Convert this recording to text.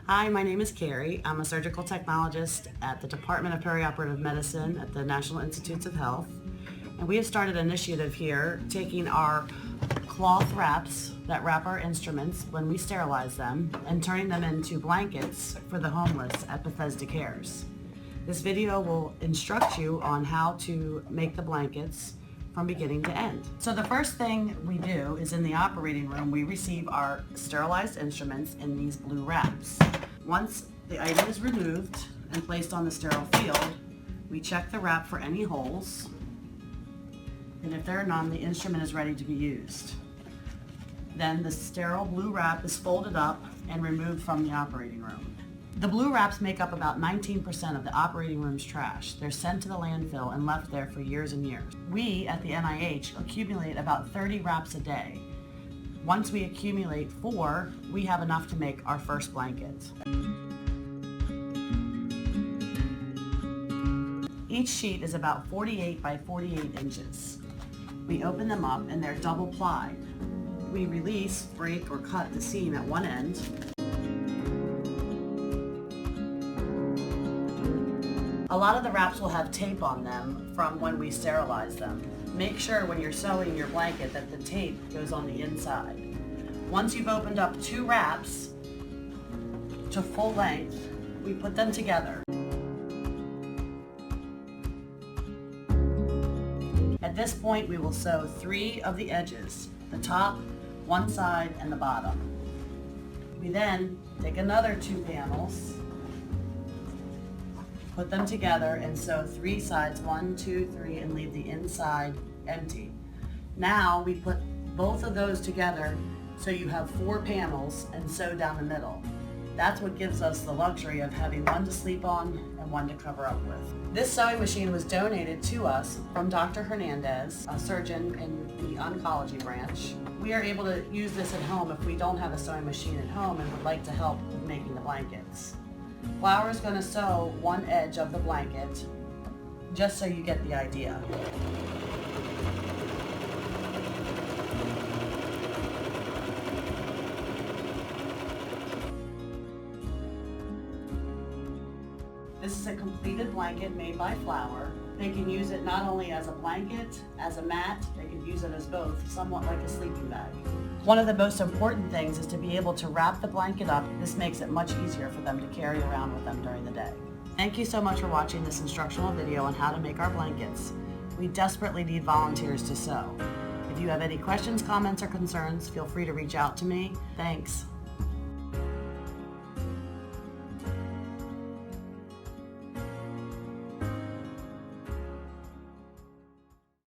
Hi, my name is Carrie. I'm a surgical technologist at the Department of Perioperative Medicine at the National Institutes of Health. And we have started an initiative here taking our cloth wraps that wrap our instruments when we sterilize them and turning them into blankets for the homeless at Bethesda Cares. This video will instruct you on how to make the blankets from beginning to end. So the first thing we do is in the operating room, we receive our sterilized instruments in these blue wraps. Once the item is removed and placed on the sterile field, we check the wrap for any holes, and if there are none, the instrument is ready to be used. Then the sterile blue wrap is folded up and removed from the operating room. The blue wraps make up about 19% of the operating room's trash. They're sent to the landfill and left there for years and years. We at the NIH accumulate about 30 wraps a day. Once we accumulate 4, we have enough to make our first blanket. Each sheet is about 48 by 48 inches. We open them up and they're double plied. We release, break, or cut the seam at one end. A lot of the wraps will have tape on them from when we sterilize them. Make sure when you're sewing your blanket that the tape goes on the inside. Once you've opened up 2 wraps to full length, we put them together. At this point, we will sew 3 of the edges, the top, one side, and the bottom. We then take another 2 panels, put them together and sew 3 sides, 1, 2, 3, and leave the inside empty. Now we put both of those together so you have 4 panels and sew down the middle. That's what gives us the luxury of having one to sleep on and one to cover up with. This sewing machine was donated to us from Dr. Hernandez, a surgeon in the oncology branch. We are able to use this at home if we don't have a sewing machine at home and would like to help with making the blankets. Flower is going to sew one edge of the blanket, just so you get the idea. This is a completed blanket made by Flower. They can use it not only as a blanket, as a mat, they can use it as both, somewhat like a sleeping bag. One of the most important things is to be able to wrap the blanket up. This makes it much easier for them to carry around with them during the day. Thank you so much for watching this instructional video on how to make our blankets. We desperately need volunteers to sew. If you have any questions, comments, or concerns, feel free to reach out to me. Thanks.